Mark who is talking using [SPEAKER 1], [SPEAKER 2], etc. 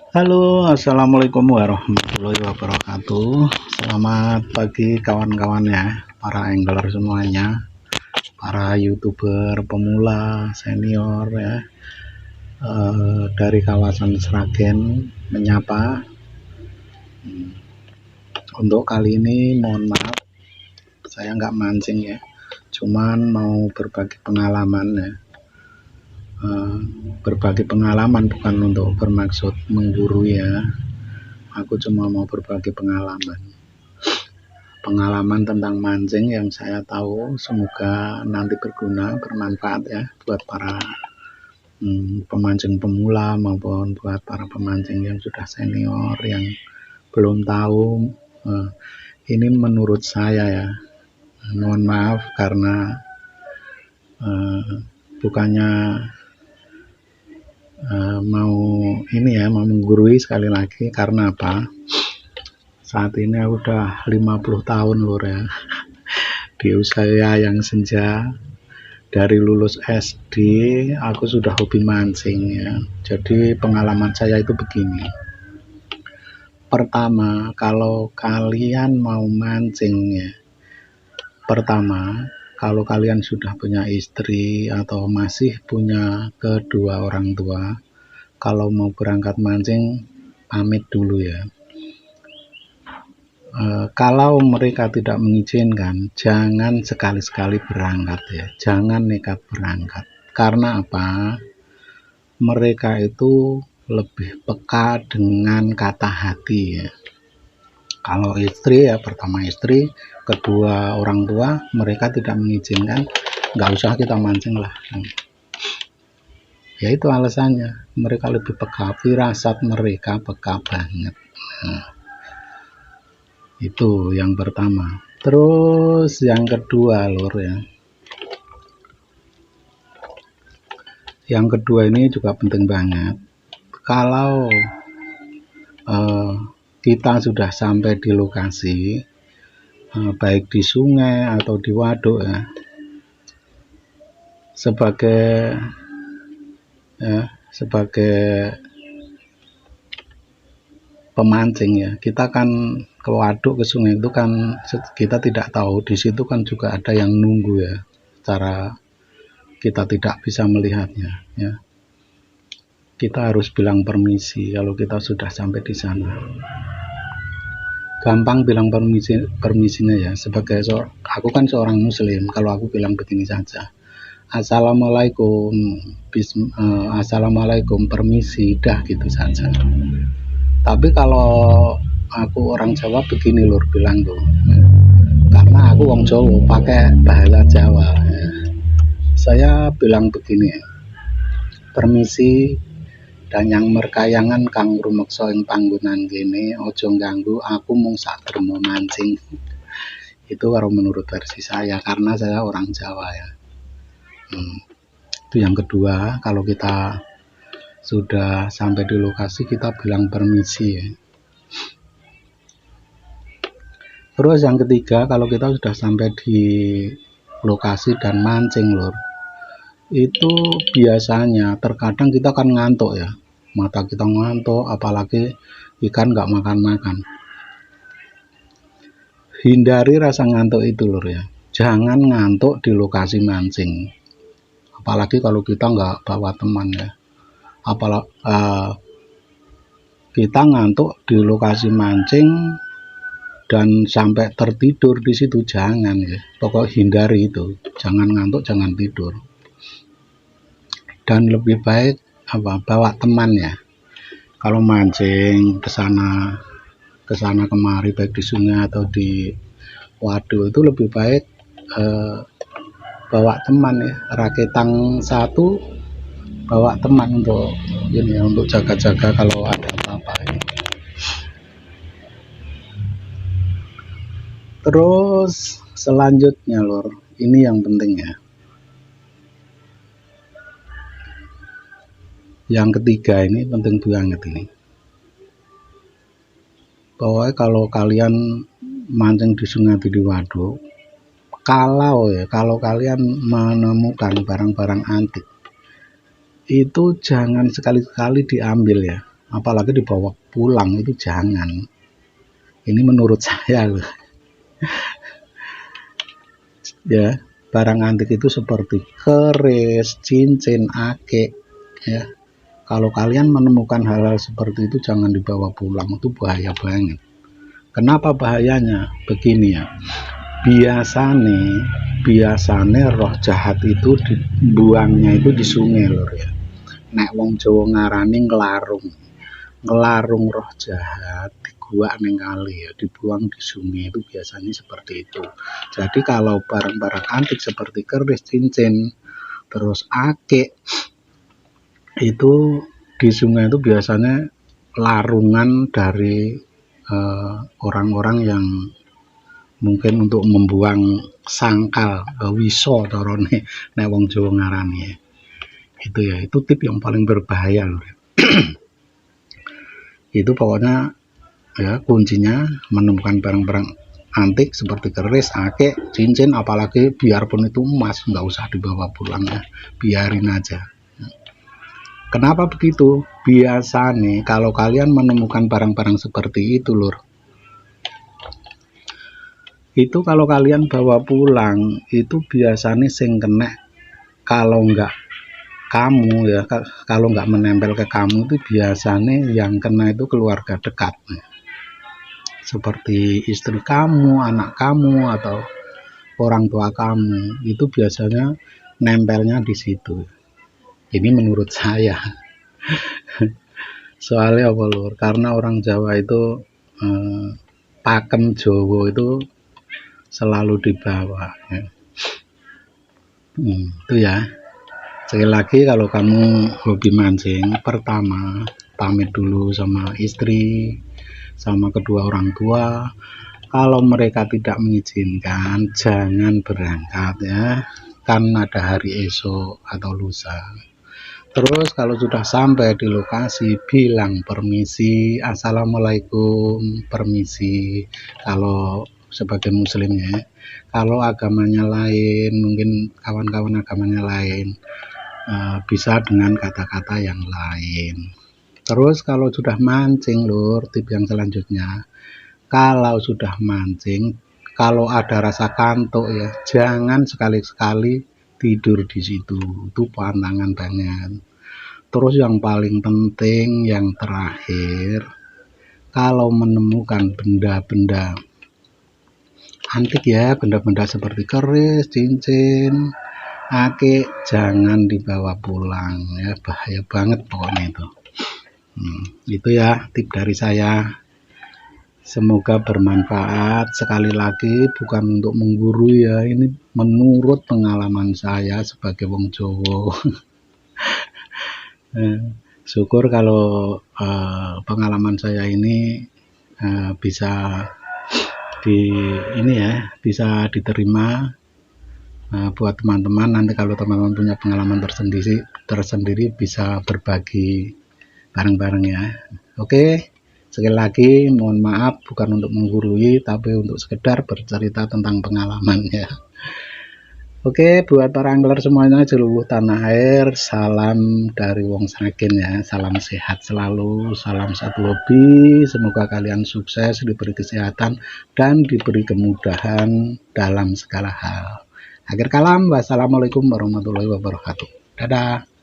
[SPEAKER 1] Halo, assalamualaikum warahmatullahi wabarakatuh. Selamat pagi kawan-kawan ya, para angler semuanya, para youtuber pemula, senior ya, dari kawasan Sragen menyapa. Untuk kali ini mohon maaf, saya nggak mancing ya, cuman mau berbagi pengalaman ya. Berbagi pengalaman bukan untuk bermaksud menggurui ya. Aku cuma mau berbagi pengalaman tentang mancing yang saya tahu, semoga nanti berguna, bermanfaat ya buat para pemancing pemula maupun buat para pemancing yang sudah senior yang belum tahu. Ini menurut saya ya, mohon maaf karena bukannya mau ini ya, mau menggurui sekali lagi. Karena apa, saat ini aku udah 50 tahun lur ya, di usia yang senja. Dari lulus SD aku sudah hobi mancing ya. Jadi pengalaman saya itu begini. Pertama, kalau kalian mau mancing ya, pertama kalau kalian sudah punya istri atau masih punya kedua orang tua, kalau mau berangkat mancing pamit dulu ya. Kalau mereka tidak mengizinkan, jangan sekali-sekali berangkat ya, jangan nekat berangkat. Karena apa? Mereka itu lebih peka dengan kata hati ya. Kalau istri ya, pertama istri, kedua orang tua, mereka tidak mengizinkan, nggak usah kita mancing lah. Ya itu alasannya, mereka lebih peka, firasat mereka peka banget. Itu yang pertama. Terus yang kedua lur ya, yang kedua ini juga penting banget. Kalau kita sudah sampai di lokasi, baik di sungai atau di waduk ya, sebagai pemancing ya, kita kan ke waduk, ke sungai itu kan kita tidak tahu, di situ kan juga ada yang nunggu ya, cara kita tidak bisa melihatnya ya. Kita harus bilang permisi kalau kita sudah sampai di sana. Gampang bilang permisinya ya, sebagai aku kan seorang muslim, kalau aku bilang begini saja, assalamualaikum, assalamualaikum, permisi, dah gitu saja. Tapi kalau aku orang Jawa begini lur, bilang tuh, karena aku wong Jawa pakai bahasa Jawa ya. Saya bilang begini, permisi, dan yang merkayangan kang rumeksa ing panggonan kene ojo ganggu, aku mung sakdermo mancing. Itu kalau menurut versi saya, karena saya orang Jawa ya. Itu yang kedua, kalau kita sudah sampai di lokasi kita bilang permisi ya. Terus yang ketiga, kalau kita sudah sampai di lokasi dan mancing lur, itu biasanya terkadang kita kan ngantuk ya, mata kita ngantuk, apalagi ikan nggak makan-makan. Hindari rasa ngantuk itu lur ya, jangan ngantuk di lokasi mancing, apalagi kalau kita nggak bawa teman ya. Apalagi kita ngantuk di lokasi mancing dan sampai tertidur di situ, jangan ya. Pokok hindari itu, jangan ngantuk, jangan tidur. Dan lebih baik bawa teman ya. Kalau mancing ke sana kemari, baik di sungai atau di waduk, itu lebih baik bawa teman ya, raketang satu, bawa teman untuk ini ya, untuk jaga-jaga kalau ada apa-apa ini. Terus selanjutnya lor, ini yang penting ya, yang ketiga ini penting banget ini. Pokoknya kalau kalian mancing di sungai atau di waduk, kalau kalian menemukan barang-barang antik, itu jangan sekali-kali diambil ya. apalagi dibawa pulang itu jangan. Ini menurut saya loh. Ya, barang antik itu seperti keris, cincin, ake, ya. Kalau kalian menemukan hal-hal seperti itu jangan dibawa pulang, itu bahaya banget. Kenapa bahayanya? Begini ya, biasanya roh jahat itu dibuangnya itu di sungai lor ya. Nek wong Jawa ngarani ngelarung roh jahat di gua neng kali ya, dibuang di sungai itu biasanya seperti itu. Jadi kalau barang-barang antik seperti keris, cincin, terus ake itu di sungai itu biasanya larungan dari orang-orang yang mungkin untuk membuang sangkal wiso torone nek wong Jawa ngarani ya. Itu ya, itu tip yang paling berbahaya loh. Itu pokoknya ya kuncinya menemukan barang-barang antik seperti keris, ake, cincin, apalagi biarpun itu emas nggak usah dibawa pulang ya, biarin aja. Kenapa begitu? Biasanya kalau kalian menemukan barang-barang seperti itu lur, itu kalau kalian bawa pulang itu biasanya sing kena, kalau nggak kamu ya, kalau nggak menempel ke kamu itu biasanya yang kena itu keluarga dekat, seperti istri kamu, anak kamu, atau orang tua kamu, itu biasanya nempelnya di situ. Ini menurut saya. Soalnya apa lur? Karena orang Jawa itu pakem Jawa itu selalu dibawa ya. Itu ya. Sekali lagi kalau kamu hobi mancing, pertama pamit dulu sama istri, sama kedua orang tua. Kalau mereka tidak mengizinkan, jangan berangkat ya, kan ada hari esok atau lusa. Terus kalau sudah sampai di lokasi bilang permisi, assalamualaikum, permisi. Kalau sebagai muslimnya, kalau agamanya lain, mungkin kawan-kawan agamanya lain, bisa dengan kata-kata yang lain. Terus kalau sudah mancing lur, tip yang selanjutnya, kalau sudah mancing, kalau ada rasa kantuk ya, jangan sekali-sekali tidur di situ, itu pantangan banget. Terus yang paling penting, yang terakhir, kalau menemukan benda-benda antik ya, benda-benda seperti keris, cincin, ake, jangan dibawa pulang ya, bahaya banget pokoknya itu. Itu ya tip dari saya. Semoga bermanfaat. Sekali lagi bukan untuk menggurui ya, ini menurut pengalaman saya sebagai wong Jawa. Syukur kalau pengalaman saya ini bisa bisa diterima buat teman-teman. Nanti kalau teman-teman punya pengalaman tersendiri bisa berbagi bareng-bareng ya. Oke. Sekali lagi mohon maaf, bukan untuk menggurui tapi untuk sekedar bercerita tentang pengalaman ya. Oke, buat para angler semuanya seluruh tanah air, salam dari Wong Sragen ya, salam sehat selalu, salam satu hobi, semoga kalian sukses, diberi kesehatan dan diberi kemudahan dalam segala hal. Akhir kalam, wassalamualaikum warahmatullahi wabarakatuh. Dadah.